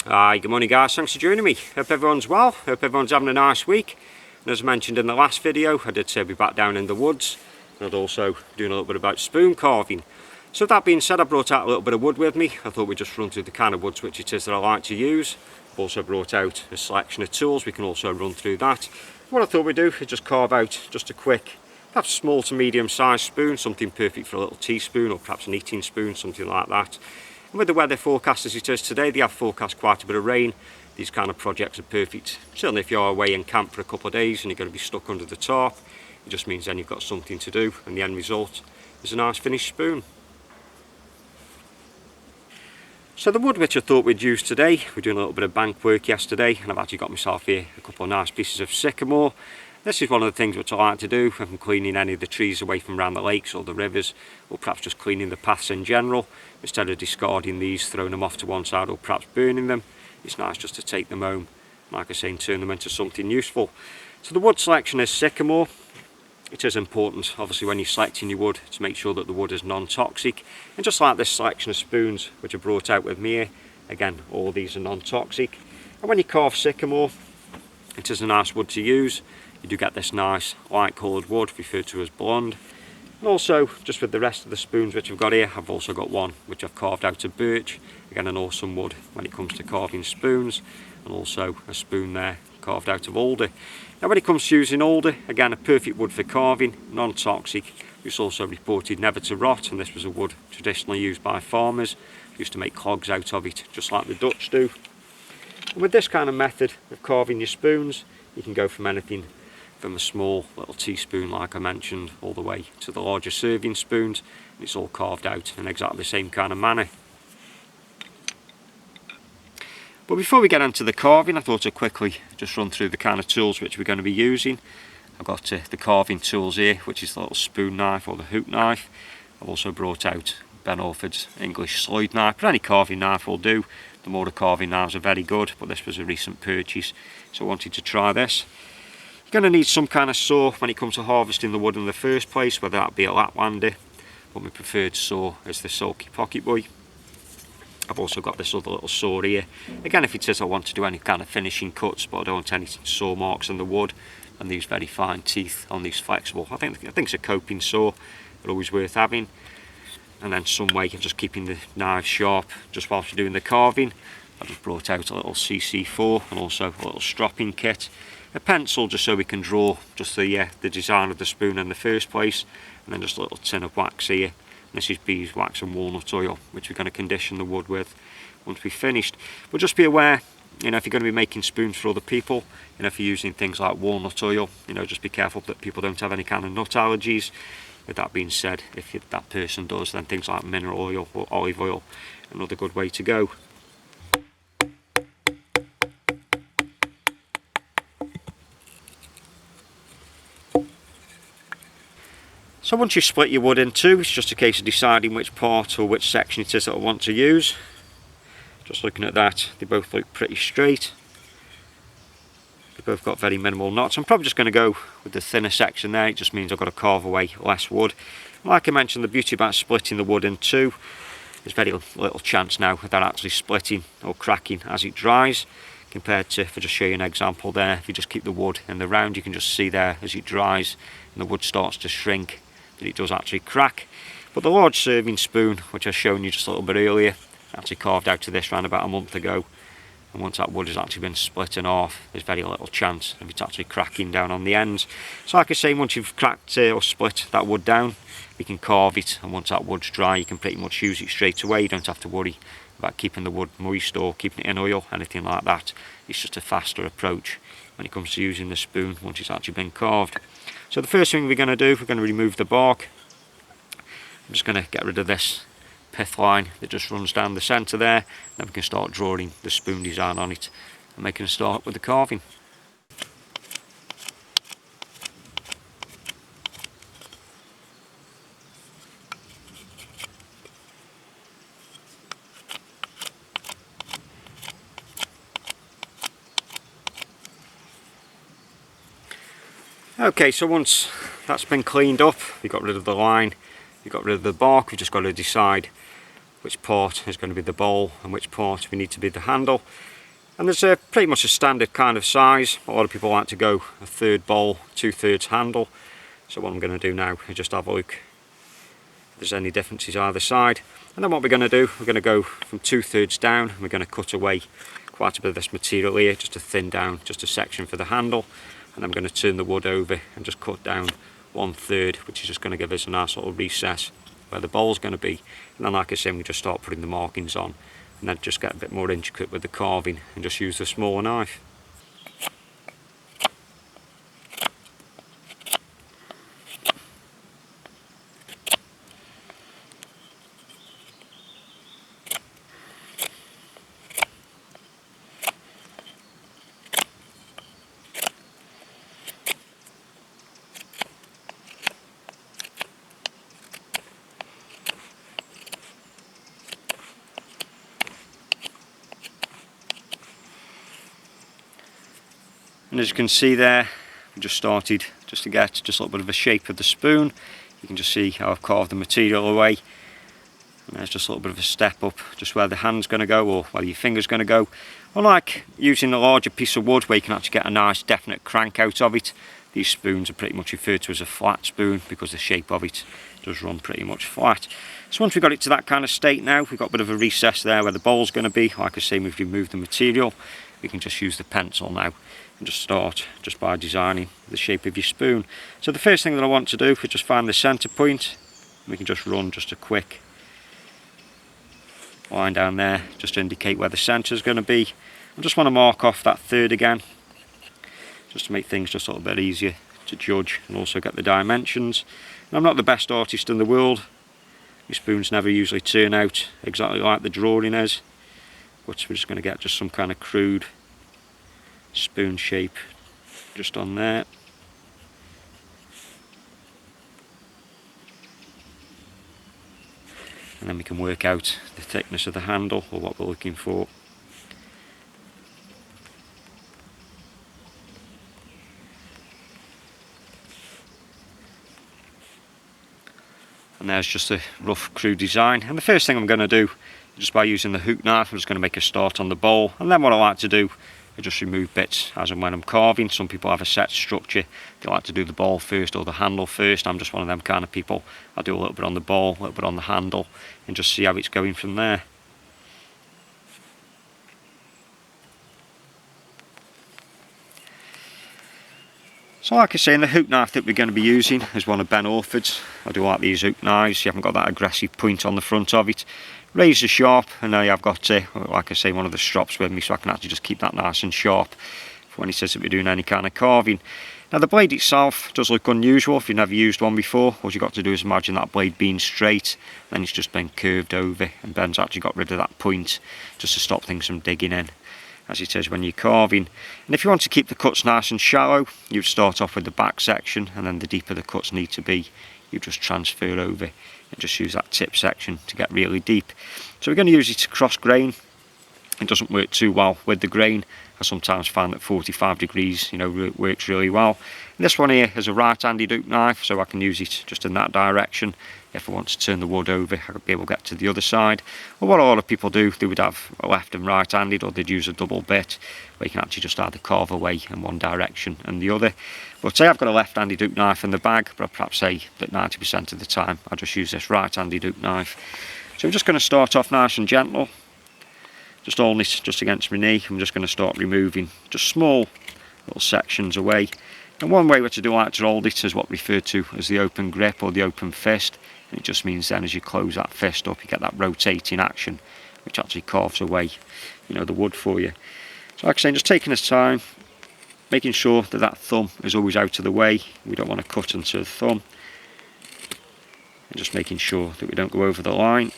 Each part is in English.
Hi, good morning guys, thanks for joining me. Hope everyone's well, hope everyone's having a nice week. And as I mentioned in the last video, I did say I'd be back down in the woods. And I'd also doing a little bit about spoon carving. So with that being said, I brought out a little bit of wood with me. I thought we'd just run through the kind of woods which it is that I like to use. I've also brought out a selection of tools, we can also run through that. What I thought we'd do is just carve out just a quick, perhaps small to medium sized spoon, something perfect for a little teaspoon or perhaps an eating spoon, something like that. And with the weather forecast as it is today, they have forecast quite a bit of rain. These kind of projects are perfect, certainly if you're away in camp for a couple of days and you're going to be stuck under the tarp. It just means then you've got something to do, and the end result is a nice finished spoon. So the wood which I thought we'd use today, we're doing a little bit of bank work yesterday, and I've actually got myself here a couple of nice pieces of sycamore. This is one of the things which I like to do if I'm cleaning any of the trees away from around the lakes or the rivers, or perhaps just cleaning the paths in general. Instead of discarding these, throwing them off to one side or perhaps burning them, it's nice just to take them home, like I say, and turn them into something useful. So the wood selection is sycamore. It is important, obviously, when you're selecting your wood to make sure that the wood is non-toxic. And just like this selection of spoons which I brought out with me here, again, all these are non-toxic. And when you carve sycamore, it is a nice wood to use. You do get this nice light coloured wood referred to as blonde. And also, just with the rest of the spoons which I've got here, I've also got one which I've carved out of birch. Again, an awesome wood when it comes to carving spoons. And also a spoon there carved out of alder. Now when it comes to using alder, again a perfect wood for carving, non-toxic. It's also reported never to rot, and this was a wood traditionally used by farmers. They used to make clogs out of it, just like the Dutch do. And with this kind of method of carving your spoons, you can go from anything from a small little teaspoon like I mentioned, all the way to the larger serving spoons. And it's all carved out in exactly the same kind of manner. But before we get into the carving, I thought I'd quickly just run through the kind of tools which we're going to be using. I've got the carving tools here, which is the little spoon knife or the hook knife. I've also brought out Ben Orford's English slide knife, but any carving knife will do. The Moda carving knives are very good, but this was a recent purchase, so I wanted to try this. You're going to need some kind of saw when it comes to harvesting the wood in the first place, whether that be a Laplander, but my preferred saw is the Sulky Pocket Boy. I've also got this other little saw here. Again, if it says I want to do any kind of finishing cuts, but I don't want any saw marks on the wood, and these very fine teeth on these flexible, I think it's a coping saw, but always worth having. And then some way of just keeping the knife sharp just whilst you're doing the carving. I've just brought out a little CC4 and also a little stropping kit. A pencil just so we can draw just the design of the spoon in the first place, and then just a little tin of wax here. This is beeswax and walnut oil, which we're going to condition the wood with once we've finished. But just be aware, if you're going to be making spoons for other people, if you're using things like walnut oil, just be careful that people don't have any kind of nut allergies. With that being said, if that person does, then things like mineral oil or olive oil, another good way to go. So once you've split your wood in two, it's just a case of deciding which part or which section it is that I want to use. Just looking at that, they both look pretty straight. They've both got very minimal knots. I'm probably just going to go with the thinner section there. It just means I've got to carve away less wood. Like I mentioned, the beauty about splitting the wood in two, there's very little chance now of that actually splitting or cracking as it dries. Compared to, if I just show you an example there, if you just keep the wood in the round, you can just see there as it dries and the wood starts to shrink, that it does actually crack. But the large serving spoon, which I've shown you just a little bit earlier, actually carved out to this around about a month ago, and once that wood has actually been split in half, there's very little chance of it actually cracking down on the ends. So like I say, once you've cracked or split that wood down, you can carve it, and once that wood's dry you can pretty much use it straight away. You don't have to worry about keeping the wood moist or keeping it in oil, anything like that. It's just a faster approach when it comes to using the spoon once it's actually been carved. So the first thing we're going to do, we're going to remove the bark. I'm just going to get rid of this pith line that just runs down the centre there. Then we can start drawing the spoon design on it and making a start with the carving. Okay, so once that's been cleaned up, we've got rid of the line, we've got rid of the bark, we've just got to decide which part is going to be the bowl and which part we need to be the handle. And there's pretty much a standard kind of size. A lot of people like to go a third bowl, 2/3 handle. So what I'm going to do now is just have a look if there's any differences either side. And then what we're going to do, we're going to go from 2/3 down. We're going to cut away quite a bit of this material here, just to thin down just a section for the handle. And I'm going to turn the wood over and just cut down 1/3, which is just going to give us a nice little recess where the bowl's going to be. And then, like I say, we just start putting the markings on, and then just get a bit more intricate with the carving and just use the smaller knife. And as you can see there, we just started just to get just a little bit of a shape of the spoon. You can just see how I've carved the material away. And there's just a little bit of a step up, just where the hand's going to go, or where your finger's going to go. Unlike using a larger piece of wood where you can actually get a nice definite crank out of it, these spoons are pretty much referred to as a flat spoon because the shape of it does run pretty much flat. So once we've got it to that kind of state now, we've got a bit of a recess there where the bowl's going to be. Like I say, we've removed the material. We can just use the pencil now and just start just by designing the shape of your spoon. So the first thing that I want to do is just find the centre point. We can just run just a quick line down there just to indicate where the centre is going to be. I just want to mark off that third again, just to make things just a little bit easier to judge and also get the dimensions. And I'm not the best artist in the world. My spoons never usually turn out exactly like the drawing is, but we're just going to get just some kind of crude spoon shape just on there. And then we can work out the thickness of the handle, or what we're looking for. And there's just a rough crude design. And the first thing I'm going to do, just by using the hook knife, I'm just going to make a start on the bowl. And then what I like to do is just remove bits as and when I'm carving. Some people have a set structure. They like to do the bowl first or the handle first. I'm just one of them kind of people. I do a little bit on the bowl, a little bit on the handle, and just see how it's going from there. So like I say, the hook knife that we're going to be using is one of Ben Orford's. I do like these hook knives. You haven't got that aggressive point on the front of it. Razor sharp, and now I've got, like I say, one of the strops with me, so I can actually just keep that nice and sharp for when he says that we're doing any kind of carving. Now the blade itself does look unusual if you've never used one before. What you've got to do is imagine that blade being straight, then it's just been curved over, and Ben's actually got rid of that point just to stop things from digging in, as it says when you're carving. And if you want to keep the cuts nice and shallow, you'd start off with the back section, and then the deeper the cuts need to be, you just transfer over and just use that tip section to get really deep. So we're going to use it to cross grain. It doesn't work too well with the grain. I sometimes find that 45 degrees, works really well. And this one here is a right-handed hook knife, so I can use it just in that direction. If I want to turn the wood over, I could be able to get to the other side. Well, what a lot of people do, they would have a left and right-handed, or they'd use a double bit, where you can actually just either carve away in one direction and the other. But say I've got a left-handed hook knife in the bag, but I'd perhaps say that 90% of the time I just use this right-handed hook knife. So I'm just going to start off nice and gentle, just holding this just against my knee. I'm just going to start removing just small little sections away. And one way which I do like to hold it is what referred to as the open grip or the open fist. And it just means then as you close that fist up, you get that rotating action, which actually carves away, the wood for you. So like I say, just taking this time, making sure that that thumb is always out of the way. We don't want to cut into the thumb. And just making sure that we don't go over the line.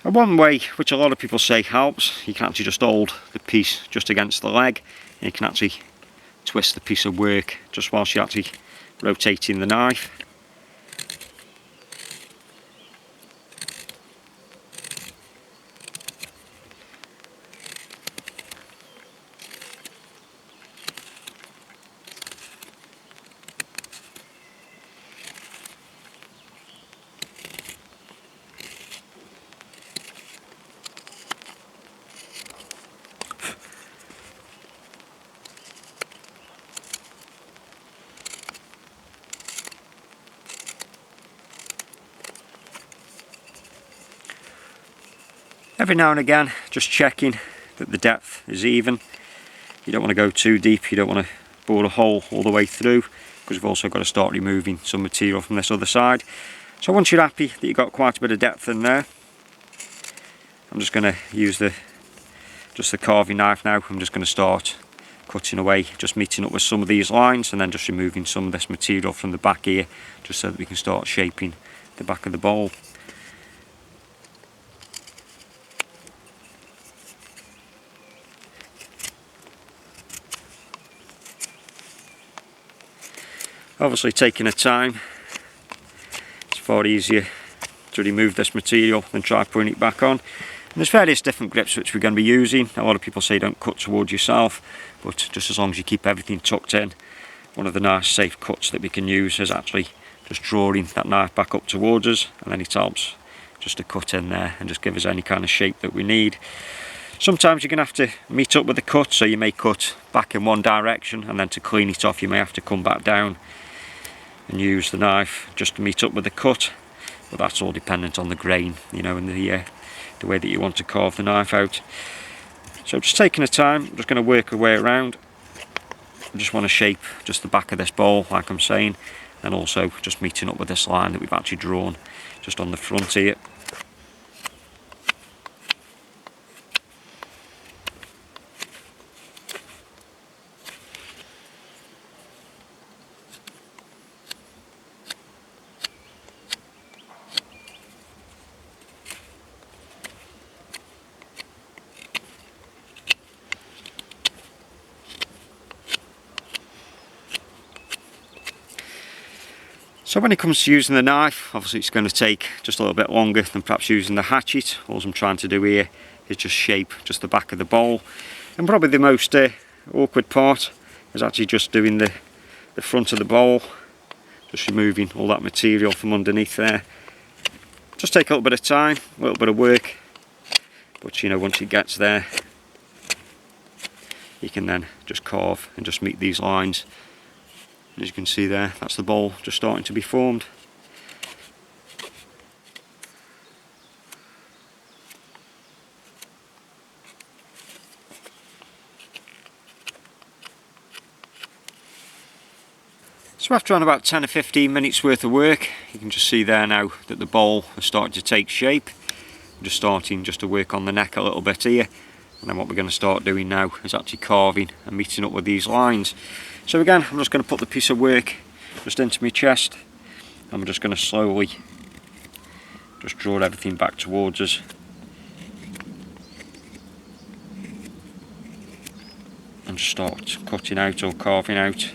And one way which a lot of people say helps, you can actually just hold the piece just against the leg, and you can actually twist the piece of work just whilst you're actually rotating the knife. Every now and again, just checking that the depth is even. You don't want to go too deep, you don't want to bore a hole all the way through, because we've also got to start removing some material from this other side. So once you're happy that you've got quite a bit of depth in there, I'm just going to use the carving knife now. I'm just going to start cutting away, just meeting up with some of these lines, and then just removing some of this material from the back here, just so that we can start shaping the back of the bowl. Obviously, taking a time, it's far easier to remove this material than try putting it back on. And there's various different grips which we're going to be using. A lot of people say don't cut towards yourself, but just as long as you keep everything tucked in, one of the nice safe cuts that we can use is actually just drawing that knife back up towards us, and then it helps just to cut in there and just give us any kind of shape that we need. Sometimes you're going to have to meet up with the cut, so you may cut back in one direction, and then to clean it off you may have to come back down and use the knife just to meet up with the cut, but that's all dependent on the grain, you know, and the way that you want to carve the knife out. So just taking a time, I'm just going to work our way around. I just want to shape just the back of this bowl, like I'm saying, and also just meeting up with this line that we've actually drawn just on the front here. So when it comes to using the knife, obviously it's going to take just a little bit longer than perhaps using the hatchet. All I'm trying to do here is just shape just the back of the bowl. And probably the most awkward part is actually just doing the front of the bowl, just removing all that material from underneath there. Just take a little bit of time, a little bit of work, but you know, once it gets there, you can then just carve and just meet these lines. As you can see there, that's the bowl just starting to be formed. So after around about 10 or 15 minutes worth of work, you can just see there now that the bowl has started to take shape. I'm just starting just to work on the neck a little bit here, and then what we're going to start doing now is actually carving and meeting up with these lines. So again, I'm just going to put the piece of work just into my chest. I'm just going to slowly just draw everything back towards us. And just start cutting out or carving out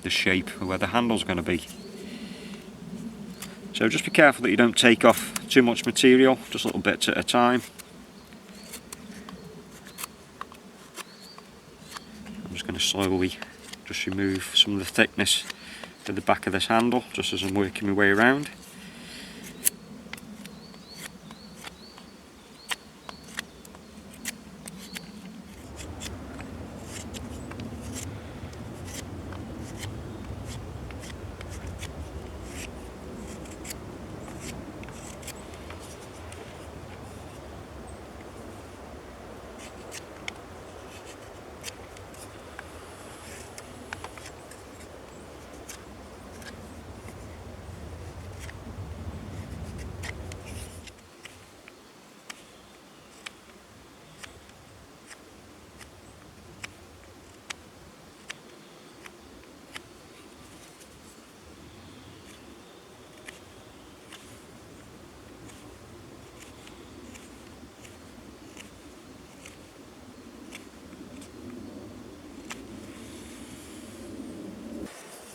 the shape of where the handle's going to be. So just be careful that you don't take off too much material, just little bits at a time. I'm just going to slowly just remove some of the thickness at the back of this handle, just as I'm working my way around.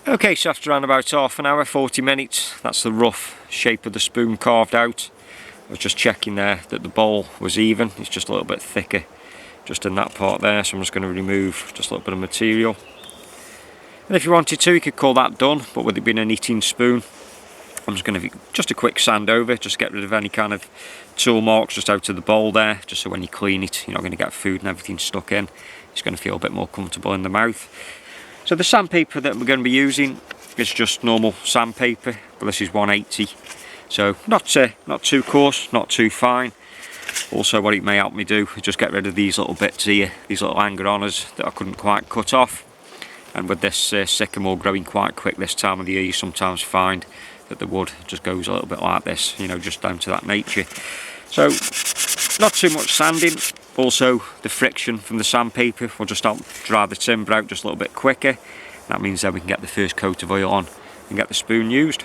Okay, so after around about half an hour, 40 minutes, that's the rough shape of the spoon carved out. I was just checking there that the bowl was even. It's just a little bit thicker just in that part there, so I'm just going to remove just a little bit of material. And if you wanted to, you could call that done, but with it being an eating spoon, I'm just going to just a quick sand over, just get rid of any kind of tool marks just out of the bowl there, just so when you clean it, you're not going to get food and everything stuck in. It's going to feel a bit more comfortable in the mouth. So the sandpaper that we're going to be using is just normal sandpaper, but this is 180. So not too coarse, not too fine. Also what it may help me do is just get rid of these little bits here, these little hanger-oners that I couldn't quite cut off. And with this sycamore growing quite quick this time of the year, you sometimes find that the wood just goes a little bit like this, you know, just down to that nature. So not too much sanding. Also the friction from the sandpaper will just help dry the timber out just a little bit quicker. That means that we can get the first coat of oil on and get the spoon used.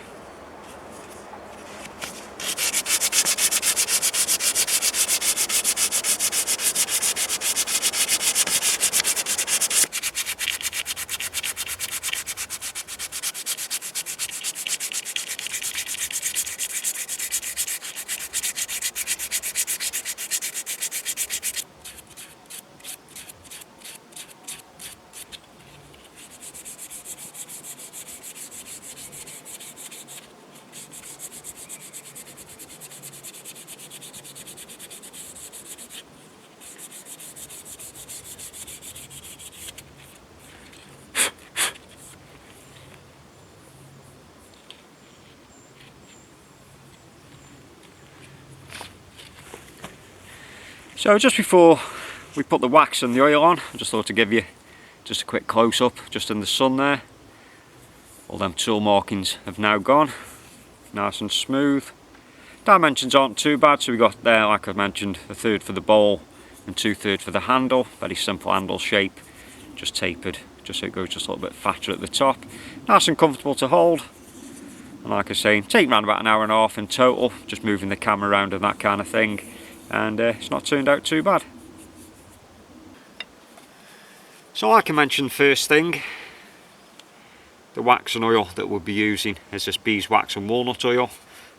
So just before we put the wax and the oil on, I just thought to give you just a quick close-up just in the sun there. All them tool markings have now gone, nice and smooth. Dimensions aren't too bad, so we got there, like I mentioned, 1/3 for the bowl and 2/3 for the handle. Very simple handle shape, just tapered, just so it goes just a little bit fatter at the top. Nice and comfortable to hold. And like I say, take around about an hour and a half in total, just moving the camera around and that kind of thing. And it's not turned out too bad. So like I mentioned first thing, the wax and oil that we'll be using is this beeswax and walnut oil.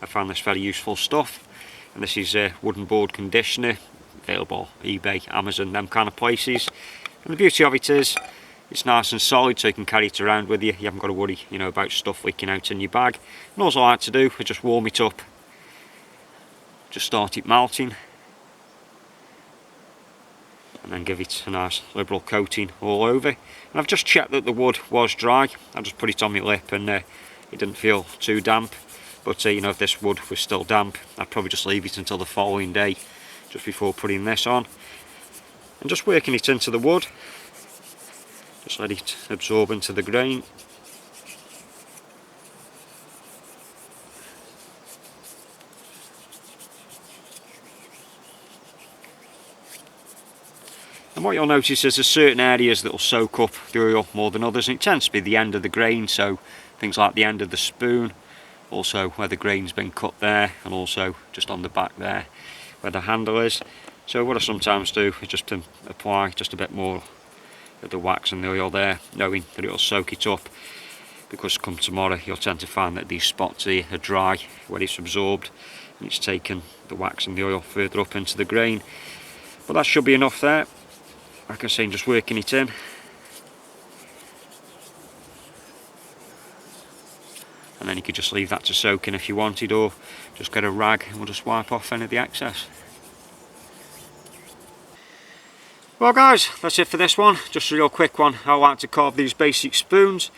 I found this very useful stuff, and this is a wooden board conditioner, available eBay, Amazon, them kind of places. And the beauty of it is it's nice and solid, so you can carry it around with you. You haven't got to worry, you know, about stuff leaking out in your bag. And all I like to do is just warm it up, just start it melting, and then give it a nice liberal coating all over. And I've just checked that the wood was dry. I just put it on my lip and it didn't feel too damp. But you know, if this wood was still damp, I'd probably just leave it until the following day, just before putting this on. And just working it into the wood, just let it absorb into the grain. And what you'll notice is there's certain areas that will soak up the oil more than others, and it tends to be the end of the grain, so things like the end of the spoon, also where the grain's been cut there, and also just on the back there where the handle is. So what I sometimes do is just to apply just a bit more of the wax and the oil there, knowing that it'll soak it up, because come tomorrow you'll tend to find that these spots here are dry where it's absorbed, and it's taken the wax and the oil further up into the grain. But that should be enough there. Like I say, just working it in. And then you could just leave that to soak in if you wanted, or just get a rag and we'll just wipe off any of the excess. Well guys, that's it for this one. Just a real quick one. I like to carve these basic spoons.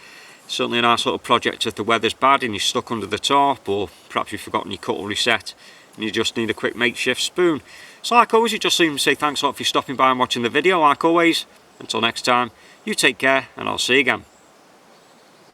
Certainly a nice little project if the weather's bad and you're stuck under the tarp, or perhaps you've forgotten your cutlery set and you just need a quick makeshift spoon. So like always, it just seems to say thanks a lot for stopping by and watching the video. Like always, until next time, you take care and I'll see you again.